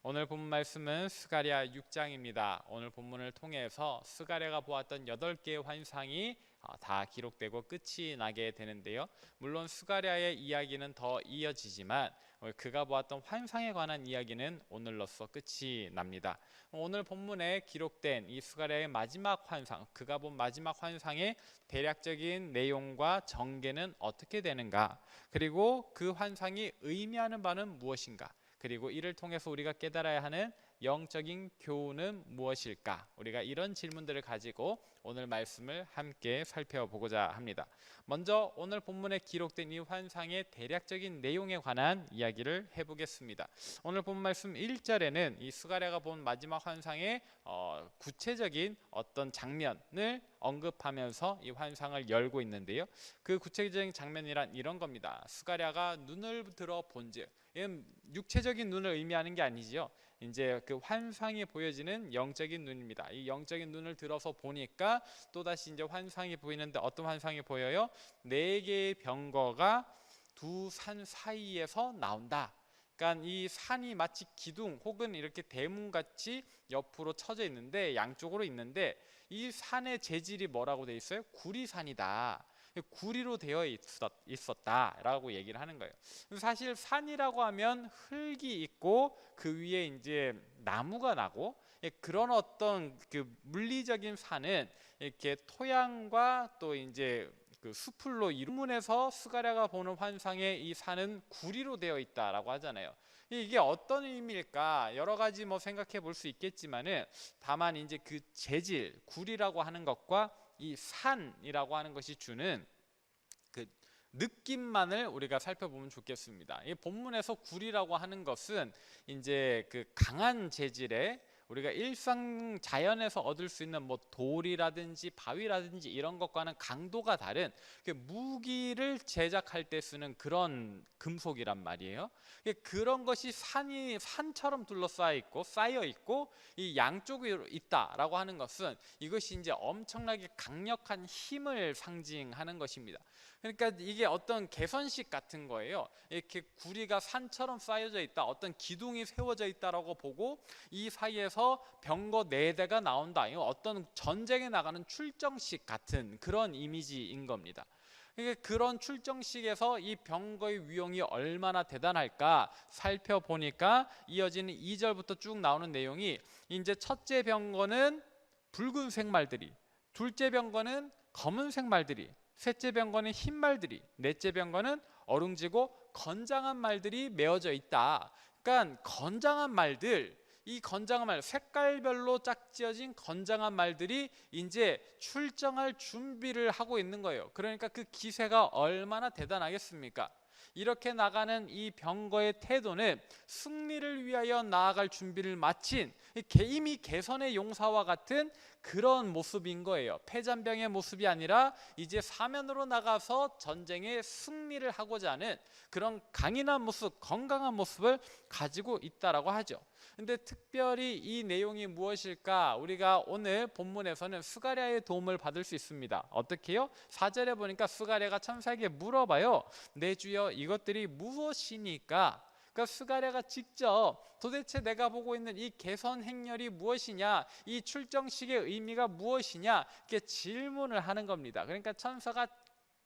오늘 본문 말씀은 스가랴 6장입니다. 오늘 본문을 통해서 스가랴가 보았던 8개의 환상이 다 기록되고 끝이 나게 되는데요. 물론 스가랴의 이야기는 더 이어지지만 그가 보았던 환상에 관한 이야기는 오늘로써 끝이 납니다. 오늘 본문에 기록된 이 스가랴의 마지막 환상, 그가 본 마지막 환상의 대략적인 내용과 전개는 어떻게 되는가, 그리고 그 환상이 의미하는 바는 무엇인가, 그리고 이를 통해서 우리가 깨달아야 하는 영적인 교훈은 무엇일까? 우리가 이런 질문들을 가지고 오늘 말씀을 함께 살펴보고자 합니다. 먼저 오늘 본문에 기록된 이 환상의 대략적인 내용에 관한 이야기를 해보겠습니다. 오늘 본문 말씀 1절에는 이 스가랴가 본 마지막 환상의 구체적인 어떤 장면을 언급하면서 이 환상을 열고 있는데요. 그 구체적인 장면이란 이런 겁니다. 스가랴가 눈을 들어 본즉, 육체적인 눈을 의미하는 게 아니지요. 이제 그 환상이 보여지는 영적인 눈입니다. 이 영적인 눈을 들어서 보니까 또다시 이제 환상이 보이는데 어떤 환상이 보여요? 4개의 병거가 두 산 사이에서 나온다. 그러니까 이 산이 마치 기둥 혹은 이렇게 대문같이 옆으로 쳐져 있는데, 양쪽으로 있는데, 이 산의 재질이 뭐라고 되어 있어요? 구리산이다. 구리로 되어 있었다라고 얘기를 하는 거예요. 사실 산이라고 하면 흙이 있고 그 위에 이제 나무가 나고, 그런 어떤 그 물리적인 산은 이렇게 토양과 또 이제 그 수풀로 이루문에서 스가랴가 보는 환상의 이 산은 구리로 되어 있다라고 하잖아요. 이게 어떤 의미일까? 여러 가지 생각해 볼 수 있겠지만은, 다만 이제 그 재질, 구리라고 하는 것과 이 산이라고 하는 것이 주는 그 느낌만을 우리가 살펴보면 좋겠습니다. 이 본문에서 구리라고 하는 것은 이제 그 강한 재질의, 우리가 일상 자연에서 얻을 수 있는 돌이라든지 바위라든지 이런 것과는 강도가 다른 무기를 제작할 때 쓰는 그런 금속이란 말이에요. 그런 것이 산처럼 둘러싸여 있고 쌓여 있고 이 양쪽으로 있다라고 하는 것은, 이것이 이제 엄청나게 강력한 힘을 상징하는 것입니다. 그러니까 이게 어떤 개선식 같은 거예요. 이렇게 구리가 산처럼 쌓여져 있다, 어떤 기둥이 세워져 있다라고 보고 이 사이에서 병거 4대가 나온다. 이거 어떤 전쟁에 나가는 출정식 같은 그런 이미지인 겁니다. 그런 출정식에서 이 병거의 위용이 얼마나 대단할까 살펴보니까 이어지는 2절부터 쭉 나오는 내용이, 이제 첫째 병거는 붉은색 말들이, 둘째 병거는 검은색 말들이, 셋째 병거는 흰 말들이, 넷째 병거는 어룽지고 건장한 말들이 메어져 있다. 그러니까 건장한 말들, 이 건장한 말, 색깔별로 짝지어진 건장한 말들이 이제 출정할 준비를 하고 있는 거예요. 그러니까 그 기세가 얼마나 대단하겠습니까? 이렇게 나가는 이 병거의 태도는 승리를 위하여 나아갈 준비를 마친 이미 개선의 용사와 같은 그런 모습인 거예요. 패잔병의 모습이 아니라 이제 사면으로 나가서 전쟁에 승리를 하고자 하는 그런 강인한 모습, 건강한 모습을 가지고 있다라고 하죠. 근데 특별히 이 내용이 무엇일까? 우리가 오늘 본문에서는 스가랴의 도움을 받을 수 있습니다. 어떻게요? 4절에 보니까 스가랴가 천사에게 물어봐요. 내 주여, 이것들이 무엇이니까? 그러니까 스가랴가 직접 도대체 내가 보고 있는 이 개선 행렬이 무엇이냐, 이 출정식의 의미가 무엇이냐, 이렇게 질문을 하는 겁니다. 그러니까 천사가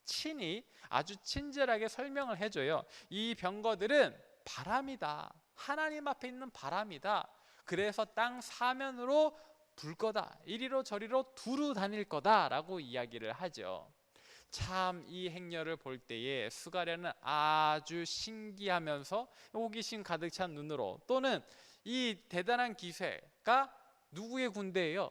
친히 아주 친절하게 설명을 해줘요. 이 병거들은 바람이다. 하나님 앞에 있는 바람이다. 그래서 땅 사면으로 불 거다. 이리로 저리로 두루 다닐 거다라고 이야기를 하죠. 참 이 행렬을 볼 때에 스가랴는 아주 신기하면서 호기심 가득 찬 눈으로, 또는 이 대단한 기세가 누구의 군대예요?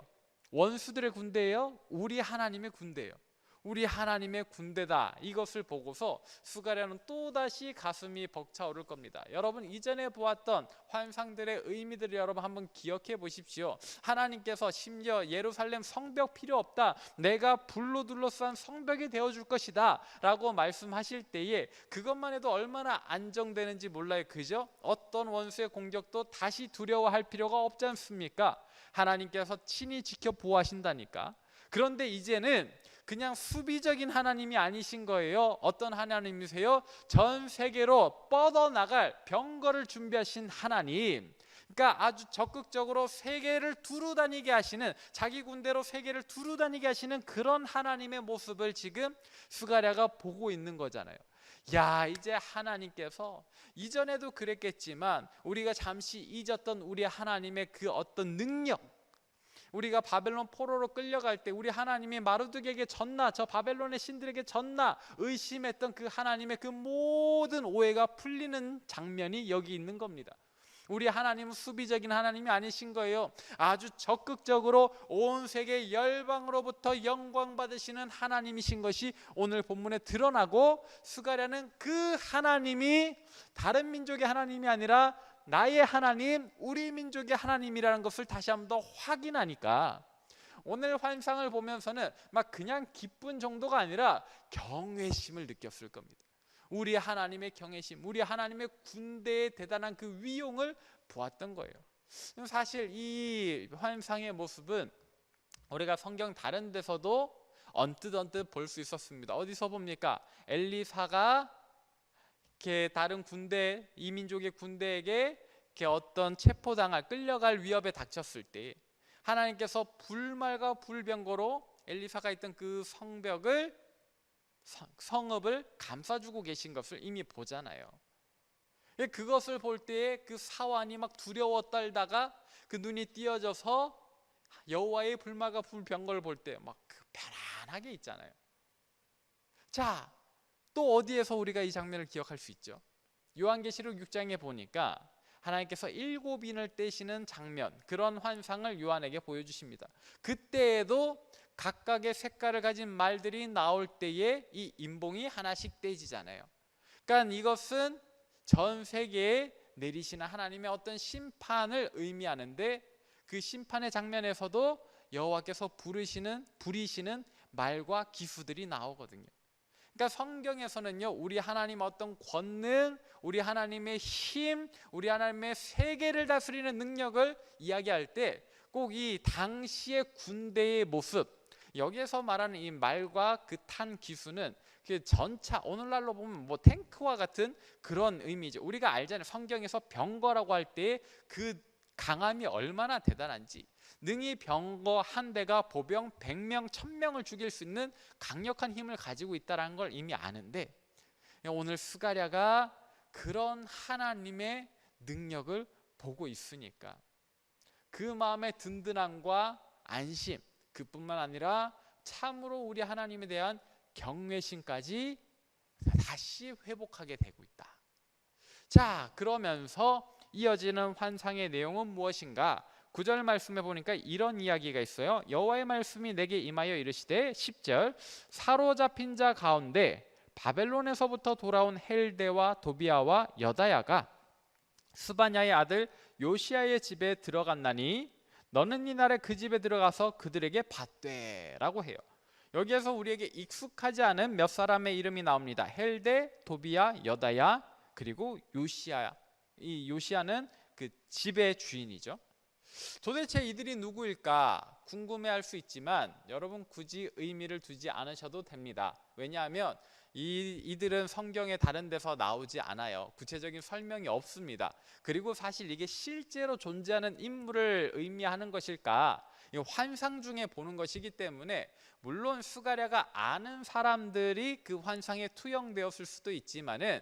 원수들의 군대예요? 우리 하나님의 군대예요. 우리 하나님의 군대다. 이것을 보고서 스가랴는 또다시 가슴이 벅차오를 겁니다. 여러분, 이전에 보았던 환상들의 의미들을 여러분 한번 기억해 보십시오. 하나님께서 심지어 예루살렘 성벽 필요 없다, 내가 불로 둘러싼 성벽이 되어줄 것이다 라고 말씀하실 때에 그것만 해도 얼마나 안정되는지 몰라요. 그죠? 어떤 원수의 공격도 다시 두려워할 필요가 없지 않습니까? 하나님께서 친히 지켜 보호하신다니까. 그런데 이제는 그냥 수비적인 하나님이 아니신 거예요. 어떤 하나님이세요? 전 세계로 뻗어나갈 병거를 준비하신 하나님. 그러니까 아주 적극적으로 세계를 두루 다니게 하시는, 자기 군대로 세계를 두루 다니게 하시는 그런 하나님의 모습을 지금 스가랴가 보고 있는 거잖아요. 야, 이제 하나님께서 이전에도 그랬겠지만 우리가 잠시 잊었던 우리 하나님의 그 어떤 능력, 우리가 바벨론 포로로 끌려갈 때 우리 하나님이 마르둑에게 졌나, 저 바벨론의 신들에게 졌나 의심했던 그 하나님의 그 모든 오해가 풀리는 장면이 여기 있는 겁니다. 우리 하나님은 수비적인 하나님이 아니신 거예요. 아주 적극적으로 온 세계 열방으로부터 영광 받으시는 하나님이신 것이 오늘 본문에 드러나고, 스가랴는 그 하나님이 다른 민족의 하나님이 아니라 나의 하나님, 우리 민족의 하나님이라는 것을 다시 한 번 더 확인하니까 오늘 환상을 보면서는 막 그냥 기쁜 정도가 아니라 경외심을 느꼈을 겁니다. 우리 하나님의 경외심, 우리 하나님의 군대의 대단한 그 위용을 보았던 거예요. 사실 이 환상의 모습은 우리가 성경 다른 데서도 언뜻 볼 수 있었습니다. 어디서 봅니까? 엘리사가 이렇게 다른 군대, 이민족의 군대에게 이렇게 어떤 체포당할, 끌려갈 위협에 닥쳤을 때 하나님께서 불말과 불병거로 엘리사가 있던 그 성읍을 감싸주고 계신 것을 이미 보잖아요. 그것을 볼 때에 그 사환이 막 두려워 떨다가 그 눈이 띄어져서 여호와의 불말과 불병거를 볼 때 막 편안하게 있잖아요. 자, 또 어디에서 우리가 이 장면을 기억할 수 있죠? 요한계시록 6장에 보니까 하나님께서 7인을 떼시는 장면, 그런 환상을 요한에게 보여주십니다. 그때에도 각각의 색깔을 가진 말들이 나올 때에 이 인봉이 하나씩 떼지잖아요. 그러니까 이것은 전 세계에 내리시는 하나님의 어떤 심판을 의미하는데, 그 심판의 장면에서도 여호와께서 부리시는 말과 기수들이 나오거든요. 그러니까 성경에서는요, 우리 하나님 어떤 권능, 우리 하나님의 힘, 우리 하나님의 세계를 다스리는 능력을 이야기할 때 꼭 이 당시의 군대의 모습, 여기에서 말하는 이 말과 그 탄 기수는 그 전차, 오늘날로 보면 뭐 탱크와 같은 그런 의미죠. 우리가 알잖아요. 성경에서 병거라고 할 때 그 강함이 얼마나 대단한지, 능히 병거 한 대가 보병 100명, 1000명을 죽일 수 있는 강력한 힘을 가지고 있다는 걸 이미 아는데, 오늘 스가랴가 그런 하나님의 능력을 보고 있으니까 그 마음의 든든함과 안심, 그뿐만 아니라 참으로 우리 하나님에 대한 경외심까지 다시 회복하게 되고 있다. 자, 그러면서 이어지는 환상의 내용은 무엇인가? 9절 말씀에 보니까 이런 이야기가 있어요. 여호와의 말씀이 내게 임하여 이르시되, 10절, 사로잡힌 자 가운데 바벨론에서부터 돌아온 헬데와 도비아와 여다야가 스바냐의 아들 요시야의 집에 들어갔나니 너는 이날에 그 집에 들어가서 그들에게 받되 라고 해요. 여기에서 우리에게 익숙하지 않은 몇 사람의 이름이 나옵니다. 헬데, 도비아, 여다야, 그리고 요시야. 이 요시야는 그 집의 주인이죠. 도대체 이들이 누구일까 궁금해할 수 있지만 여러분 굳이 의미를 두지 않으셔도 됩니다. 왜냐하면 이들은 성경의 다른 데서 나오지 않아요. 구체적인 설명이 없습니다. 그리고 사실 이게 실제로 존재하는 인물을 의미하는 것일까, 환상 중에 보는 것이기 때문에, 물론 스가랴가 아는 사람들이 그 환상에 투영되었을 수도 있지만은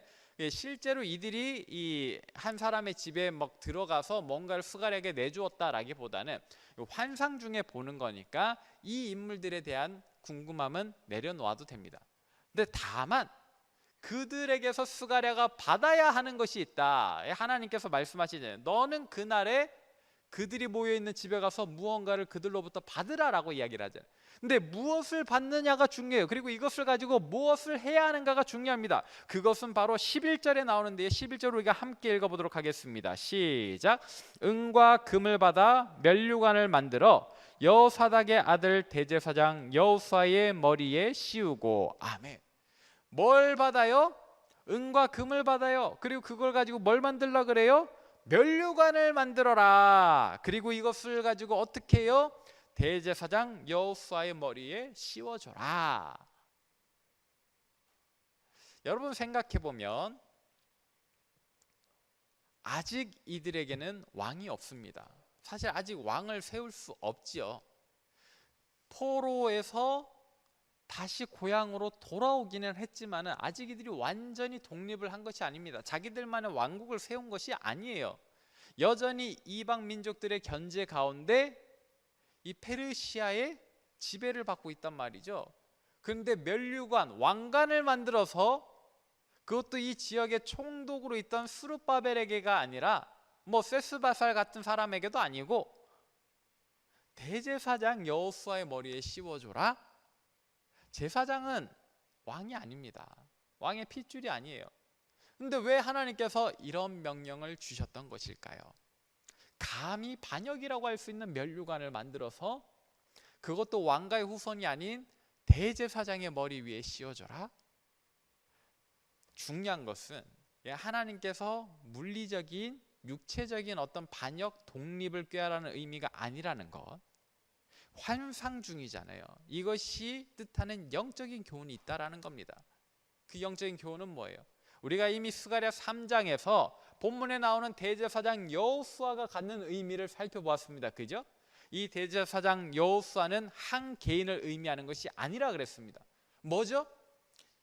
실제로 이들이 이 한 사람의 집에 막 들어가서 뭔가를 스가랴에게 내주었다라기보다는 환상 중에 보는 거니까 이 인물들에 대한 궁금함은 내려놓아도 됩니다. 근데 다만 그들에게서 스가랴가 받아야 하는 것이 있다. 하나님께서 말씀하시잖아요. 너는 그날에 그들이 모여있는 집에 가서 무언가를 그들로부터 받으라라고 이야기를 하잖아요. 근데 무엇을 받느냐가 중요해요. 그리고 이것을 가지고 무엇을 해야 하는가가 중요합니다. 그것은 바로 11절에 나오는데 11절 우리가 함께 읽어보도록 하겠습니다. 시작. 은과 금을 받아 면류관을 만들어 여호사닥의 아들 대제사장 여호수아의 머리에 씌우고. 아멘. 뭘 받아요? 은과 금을 받아요. 그리고 그걸 가지고 뭘 만들라 그래요? 면류관을 만들어라. 그리고 이것을 가지고 어떻게 해요? 대제사장 여호수아의 머리에 씌워줘라. 여러분 생각해 보면 아직 이들에게는 왕이 없습니다. 사실 아직 왕을 세울 수 없지요. 포로에서 다시 고향으로 돌아오기는 했지만 아직 이들이 완전히 독립을 한 것이 아닙니다. 자기들만의 왕국을 세운 것이 아니에요. 여전히 이방 민족들의 견제 가운데 이 페르시아의 지배를 받고 있단 말이죠. 그런데 면류관, 왕관을 만들어서 그것도 이 지역의 총독으로 있던 스룹바벨에게가 아니라 뭐 세스바살 같은 사람에게도 아니고 대제사장 여호수아의 머리에 씌워줘라. 제사장은 왕이 아닙니다. 왕의 핏줄이 아니에요. 근데 왜 하나님께서 이런 명령을 주셨던 것일까요? 감히 반역이라고 할 수 있는 면류관을 만들어서 그것도 왕가의 후손이 아닌 대제사장의 머리 위에 씌워줘라. 중요한 것은 하나님께서 물리적인 육체적인 어떤 반역 독립을 꾀하라는 의미가 아니라는 것. 환상 중이잖아요. 이것이 뜻하는 영적인 교훈이 있다라는 겁니다. 그 영적인 교훈은 뭐예요? 우리가 이미 스가랴 3장에서 본문에 나오는 대제사장 여호수아가 갖는 의미를 살펴보았습니다. 그죠? 이 대제사장 여호수아는 한 개인을 의미하는 것이 아니라 그랬습니다. 뭐죠?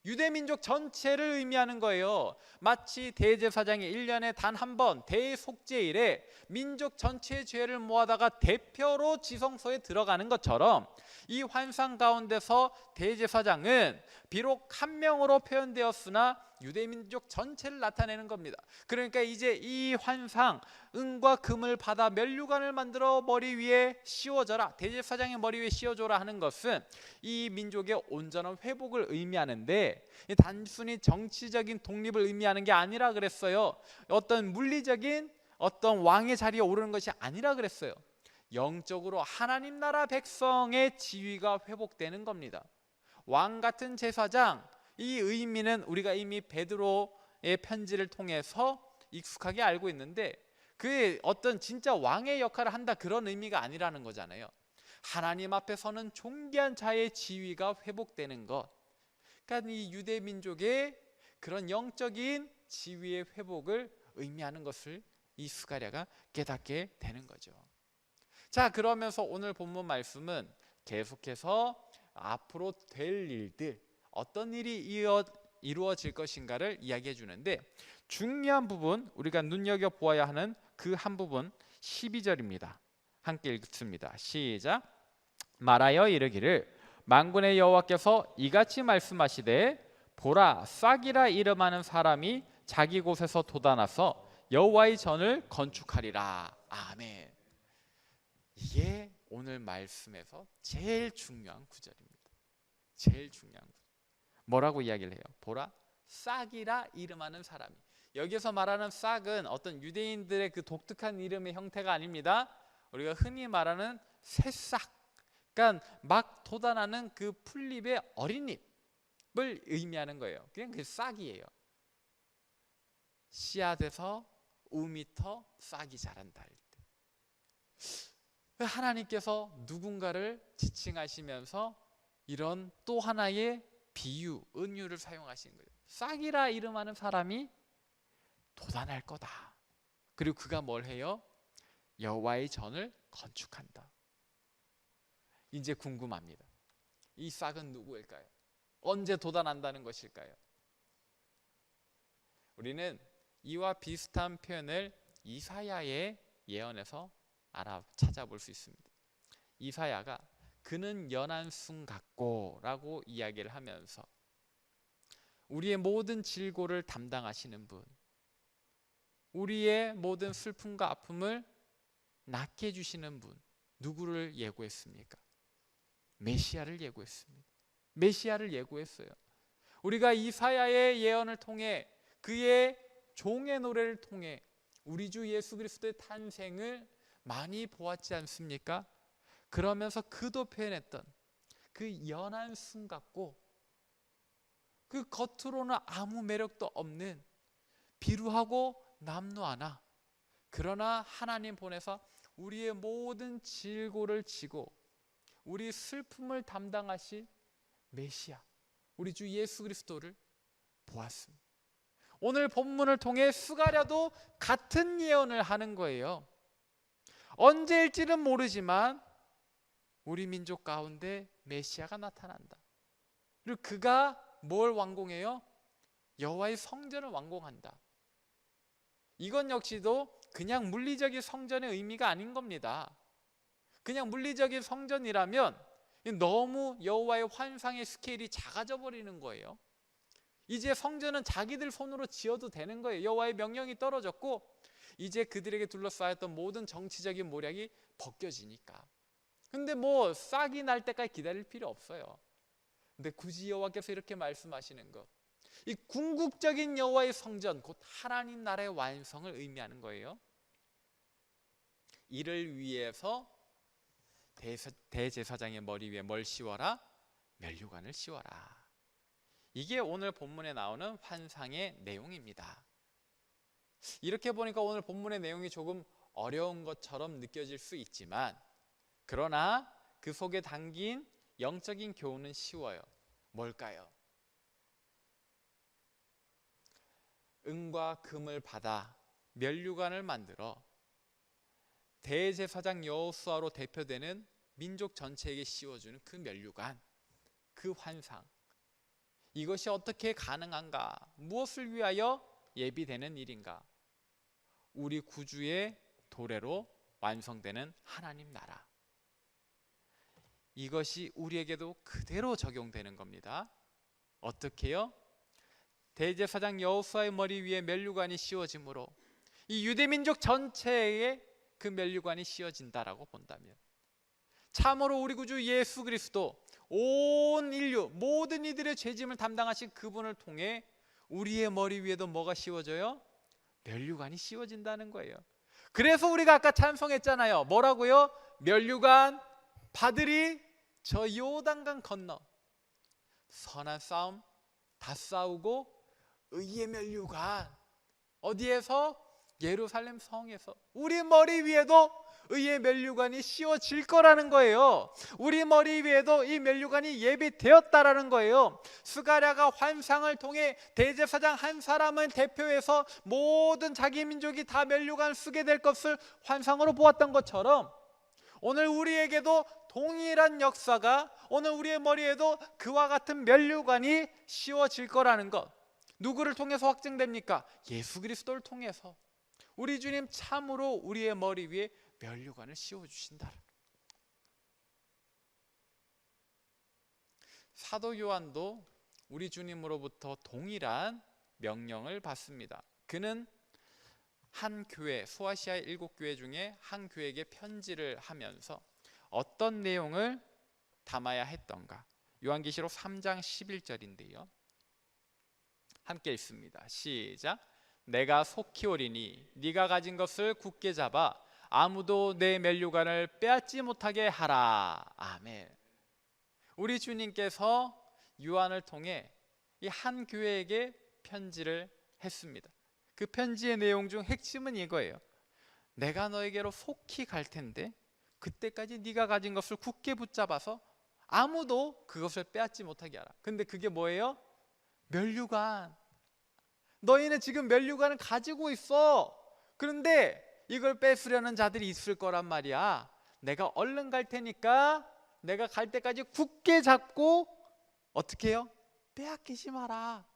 유대민족 전체를 의미하는 거예요. 마치 대제사장이 1년에 단 한 번 대속죄일에 민족 전체의 죄를 모아다가 대표로 지성소에 들어가는 것처럼 이 환상 가운데서 대제사장은 비록 한 명으로 표현되었으나 유대민족 전체를 나타내는 겁니다. 그러니까 이제 이 환상, 은과 금을 받아 면류관을 만들어 머리 위에 씌워져라, 대제사장의 머리 위에 씌워줘라 하는 것은 이 민족의 온전한 회복을 의미하는데 단순히 정치적인 독립을 의미하는 게 아니라 그랬어요. 어떤 물리적인 어떤 왕의 자리에 오르는 것이 아니라 그랬어요. 영적으로 하나님 나라 백성의 지위가 회복되는 겁니다. 왕 같은 제사장, 이 의미는 우리가 이미 베드로의 편지를 통해서 익숙하게 알고 있는데 그의 어떤 진짜 왕의 역할을 한다 그런 의미가 아니라는 거잖아요. 하나님 앞에 서는 존귀한 자의 지위가 회복되는 것. 그러니까 이 유대 민족의 그런 영적인 지위의 회복을 의미하는 것을 이 스가랴가 깨닫게 되는 거죠. 자, 그러면서 오늘 본문 말씀은 계속해서 앞으로 될 일들, 어떤 일이 이루어질 것인가를 이야기해 주는데 중요한 부분, 우리가 눈여겨보아야 하는 그 한 부분 12절입니다. 함께 읽습니다. 시작. 말하여 이르기를 만군의 여호와께서 이같이 말씀하시되 보라, 싹이라 이름하는 사람이 자기 곳에서 돋아나서 여호와의 전을 건축하리라. 아멘. 이게 오늘 말씀에서 제일 중요한 구절입니다. 제일 중요한 구절. 뭐라고 이야기를 해요? 보라, 싹이라 이름하는 사람이. 여기서 말하는 싹은 어떤 유대인들의 그 독특한 이름의 형태가 아닙니다. 우리가 흔히 말하는 새싹, 그러니까 막 돋아나는 그 풀잎의 어린잎을 의미하는 거예요. 그냥 그 싹이에요. 씨앗에서 5m 싹이 자란다 할 때 하나님께서 누군가를 지칭하시면서 이런 또 하나의 비유, 은유를 사용하신 거예요. 싹이라 이름하는 사람이 돋아날 거다. 그리고 그가 뭘 해요? 여호와의 전을 건축한다. 이제 궁금합니다. 이 싹은 누구일까요? 언제 돋아난다는 것일까요? 우리는 이와 비슷한 표현을 이사야의 예언에서 찾아볼 수 있습니다. 이사야가 그는 연한 순 같고 라고 이야기를 하면서 우리의 모든 질고를 담당하시는 분, 우리의 모든 슬픔과 아픔을 낫게 해주시는 분, 누구를 예고했습니까? 메시아를 예고했습니다. 메시아를 예고했어요. 우리가 이사야의 예언을 통해 그의 종의 노래를 통해 우리 주 예수 그리스도의 탄생을 많이 보았지 않습니까? 그러면서 그도 표현했던 그 연한 순 같고 그 겉으로는 아무 매력도 없는 비루하고 남루 하나, 그러나 하나님 보내서 우리의 모든 질고를 지고 우리 슬픔을 담당하실 메시아, 우리 주 예수 그리스도를 보았습니다. 오늘 본문을 통해 스가랴도 같은 예언을 하는 거예요. 언제일지는 모르지만 우리 민족 가운데 메시아가 나타난다. 그리고 그가 뭘 완공해요? 여호와의 성전을 완공한다. 이건 역시도 그냥 물리적인 성전의 의미가 아닌 겁니다. 그냥 물리적인 성전이라면 너무 여호와의 환상의 스케일이 작아져 버리는 거예요. 이제 성전은 자기들 손으로 지어도 되는 거예요. 여호와의 명령이 떨어졌고 이제 그들에게 둘러싸였던 모든 정치적인 모략이 벗겨지니까. 근데 뭐 싹이 날 때까지 기다릴 필요 없어요. 근데 굳이 여호와께서 이렇게 말씀하시는 것, 이 궁극적인 여호와의 성전, 곧 하나님 나라의 완성을 의미하는 거예요. 이를 위해서 대제사장의 머리 위에 뭘 씌워라? 면류관을 씌워라. 이게 오늘 본문에 나오는 환상의 내용입니다. 이렇게 보니까 오늘 본문의 내용이 조금 어려운 것처럼 느껴질 수 있지만, 그러나 그 속에 담긴 영적인 교훈은 쉬워요. 뭘까요? 은과 금을 받아 면류관을 만들어 대제사장 여호수아로 대표되는 민족 전체에게 씌워주는 그 면류관, 그 환상, 이것이 어떻게 가능한가? 무엇을 위하여 예비되는 일인가? 우리 구주의 도래로 완성되는 하나님 나라, 이것이 우리에게도 그대로 적용되는 겁니다. 어떻게요? 대제사장 여호수아의 머리 위에 면류관이 씌워짐으로 이 유대민족 전체에 그 면류관이 씌워진다라고 본다면, 참으로 우리 구주 예수 그리스도, 온 인류 모든 이들의 죄짐을 담당하신 그분을 통해 우리의 머리 위에도 뭐가 씌워져요? 면류관이 씌워진다는 거예요. 그래서 우리가 아까 찬송했잖아요. 뭐라고요? 면류관 받으리 저 요단강 건너. 선한 싸움 다 싸우고 의의 면류관, 어디에서? 예루살렘 성에서 우리 머리 위에도 의의 면류관이 씌워질 거라는 거예요. 우리 머리 위에도 이 면류관이 예비되었다라는 거예요. 스가랴가 환상을 통해 대제사장 한 사람을 대표해서 모든 자기 민족이 다 면류관을 쓰게 될 것을 환상으로 보았던 것처럼, 오늘 우리에게도 동일한 역사가, 오늘 우리의 머리에도 그와 같은 면류관이 씌워질 거라는 것, 누구를 통해서 확증됩니까? 예수 그리스도를 통해서. 우리 주님 참으로 우리의 머리 위에 면류관을 씌워주신다. 사도 요한도 우리 주님으로부터 동일한 명령을 받습니다. 그는 한 교회, 소아시아의 7교회 중에 한 교회에게 편지를 하면서 어떤 내용을 담아야 했던가. 요한계시록 3장 11절인데요. 함께 읽습니다. 시작. 내가 속히 오리니 네가 가진 것을 굳게 잡아 아무도 내 면류관을 빼앗지 못하게 하라. 아멘. 우리 주님께서 요한을 통해 이 한 교회에게 편지를 했습니다. 그 편지의 내용 중 핵심은 이거예요. 내가 너에게로 속히 갈 텐데 그때까지 네가 가진 것을 굳게 붙잡아서 아무도 그것을 빼앗지 못하게 하라. 근데 그게 뭐예요? 면류관. 너희는 지금 면류관을 가지고 있어. 그런데 이걸 뺏으려는 자들이 있을 거란 말이야. 내가 얼른 갈 테니까 내가 갈 때까지 굳게 잡고 어떻게 해요? 빼앗기지 마라.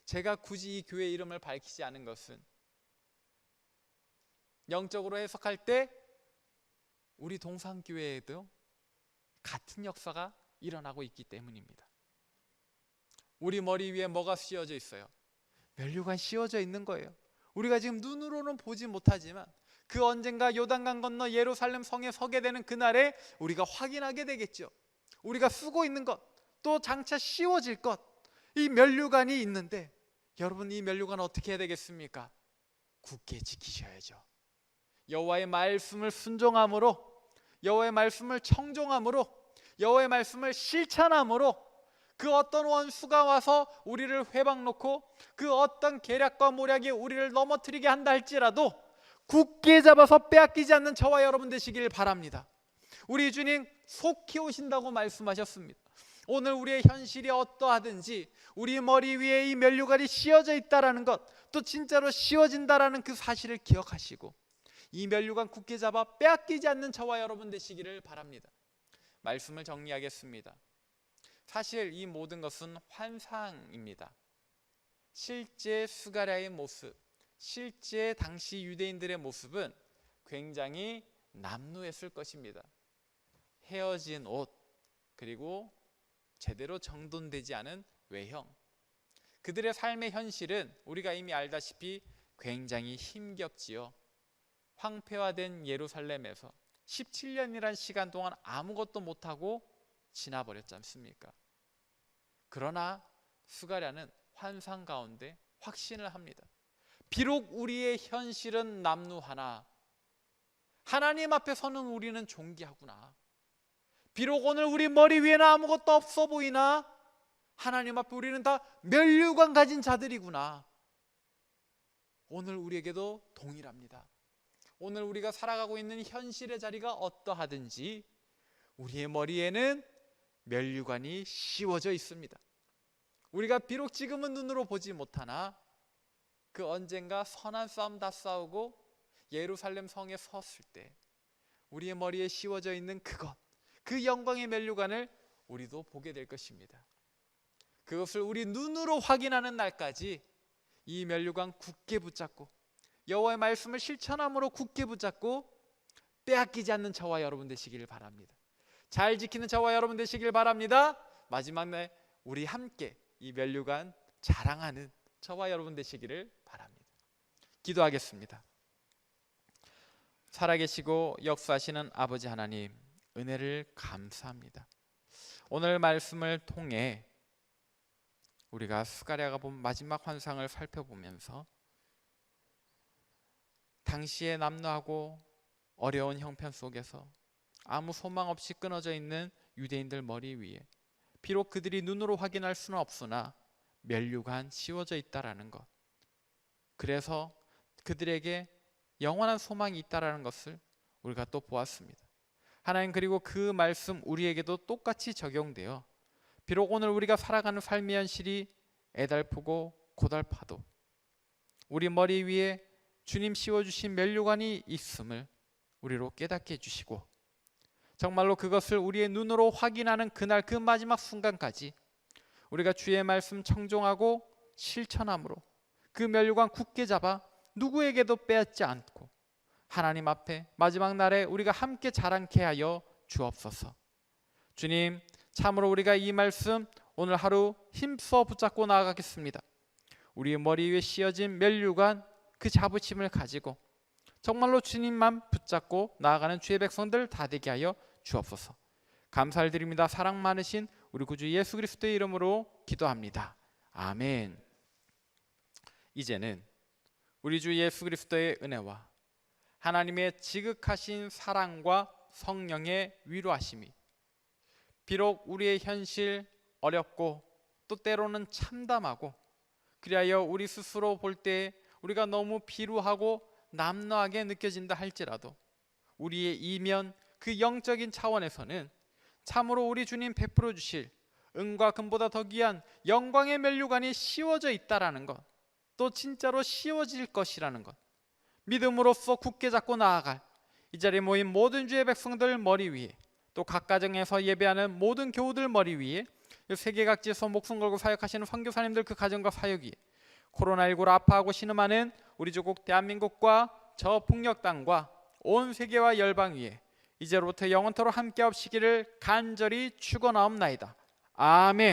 제가 굳이 이 교회 이름을 밝히지 않은 것은 영적으로 해석할 때 우리 동산교회에도 같은 역사가 일어나고 있기 때문입니다. 우리 머리 위에 뭐가 씌워져 있어요? 면류관 씌워져 있는 거예요. 우리가 지금 눈으로는 보지 못하지만 그 언젠가 요단강 건너 예루살렘 성에 서게 되는 그날에 우리가 확인하게 되겠죠. 우리가 쓰고 있는 것, 또 장차 씌워질 것, 이 면류관이 있는데, 여러분 이 면류관 어떻게 해야 되겠습니까? 굳게 지키셔야죠. 여호와의 말씀을 순종함으로, 여호와의 말씀을 청종함으로, 여호와의 말씀을 실천함으로 그 어떤 원수가 와서 우리를 회방 놓고 그 어떤 계략과 모략이 우리를 넘어뜨리게 한다 할지라도 굳게 잡아서 빼앗기지 않는 저와 여러분 되시길 바랍니다. 우리 주님 속히 오신다고 말씀하셨습니다. 오늘 우리의 현실이 어떠하든지 우리 머리 위에 이 면류관이 씌워져 있다라는 것, 또 진짜로 씌워진다라는 그 사실을 기억하시고 이 면류관 굳게 잡아 빼앗기지 않는 저와 여러분 되시기를 바랍니다. 말씀을 정리하겠습니다. 사실 이 모든 것은 환상입니다. 실제 스가랴의 모습, 실제 당시 유대인들의 모습은 굉장히 남루했을 것입니다. 헤어진 옷, 그리고 제대로 정돈되지 않은 외형, 그들의 삶의 현실은 우리가 이미 알다시피 굉장히 힘겹지요. 황폐화된 예루살렘에서 17년이란 시간 동안 아무것도 못하고 지나버렸지 않습니까? 그러나 스가랴는 환상 가운데 확신을 합니다. 비록 우리의 현실은 남루하나 하나님 앞에 서는 우리는 존귀하구나. 비록 오늘 우리 머리 위에는 아무것도 없어 보이나 하나님 앞에 우리는 다 면류관 가진 자들이구나. 오늘 우리에게도 동일합니다. 오늘 우리가 살아가고 있는 현실의 자리가 어떠하든지 우리의 머리에는 면류관이 씌워져 있습니다. 우리가 비록 지금은 눈으로 보지 못하나 그 언젠가 선한 싸움 다 싸우고 예루살렘 성에 섰을 때 우리의 머리에 씌워져 있는 그것, 그 영광의 면류관을 우리도 보게 될 것입니다. 그것을 우리 눈으로 확인하는 날까지 이 면류관 굳게 붙잡고 여호와의 말씀을 실천함으로 굳게 붙잡고 빼앗기지 않는 저와 여러분 되시기를 바랍니다. 잘 지키는 저와 여러분 되시길 바랍니다. 마지막 날 우리 함께 이 면류관 자랑하는 저와 여러분 되시기를 바랍니다. 기도하겠습니다. 살아계시고 역사하시는 아버지 하나님, 은혜를 감사합니다. 오늘 말씀을 통해 우리가 스가랴가 본 마지막 환상을 살펴보면서 당시에 남루하고 어려운 형편 속에서 아무 소망 없이 끊어져 있는 유대인들 머리 위에 비록 그들이 눈으로 확인할 수는 없으나 면류관 씌워져 있다라는 것, 그래서 그들에게 영원한 소망이 있다라는 것을 우리가 또 보았습니다. 하나님, 그리고 그 말씀 우리에게도 똑같이 적용되어 비록 오늘 우리가 살아가는 삶의 현실이 애달프고 고달파도 우리 머리 위에 주님 씌워주신 면류관이 있음을 우리로 깨닫게 해주시고 정말로 그것을 우리의 눈으로 확인하는 그날 그 마지막 순간까지 우리가 주의 말씀 청종하고 실천함으로 그 면류관 굳게 잡아 누구에게도 빼앗지 않고 하나님 앞에 마지막 날에 우리가 함께 자랑케 하여 주옵소서. 주님, 참으로 우리가 이 말씀 오늘 하루 힘써 붙잡고 나아가겠습니다. 우리의 머리 위에 씌어진 면류관 그 자부심을 가지고 정말로 주님만 붙잡고 나아가는 주의 백성들 다 되게 하여 주옵소서. 감사를 드립니다. 사랑 많으신 우리 구주 예수 그리스도의 이름으로 기도합니다. 아멘. 이제는 우리 주 예수 그리스도의 은혜와 하나님의 지극하신 사랑과 성령의 위로하심이 비록 우리의 현실 어렵고 또 때로는 참담하고 그리하여 우리 스스로 볼 때 우리가 너무 비루하고 남루하게 느껴진다 할지라도 우리의 이면 그 영적인 차원에서는 참으로 우리 주님 베풀어 주실 은과 금보다 더 귀한 영광의 면류관이 씌워져 있다라는 것, 또 진짜로 씌워질 것이라는 것, 믿음으로써 굳게 잡고 나아갈 이 자리에 모인 모든 주의 백성들 머리 위에, 또 각 가정에서 예배하는 모든 교우들 머리 위에, 세계각지에서 목숨 걸고 사역하시는 선교사님들 그 가정과 사역 위에, 코로나19로 아파하고 신음하는 우리 조국 대한민국과 저 북녘 땅과 온 세계와 열방 위에 이제로부터 영원토록 함께 하시기를 간절히 축원하옵나이다. 아멘.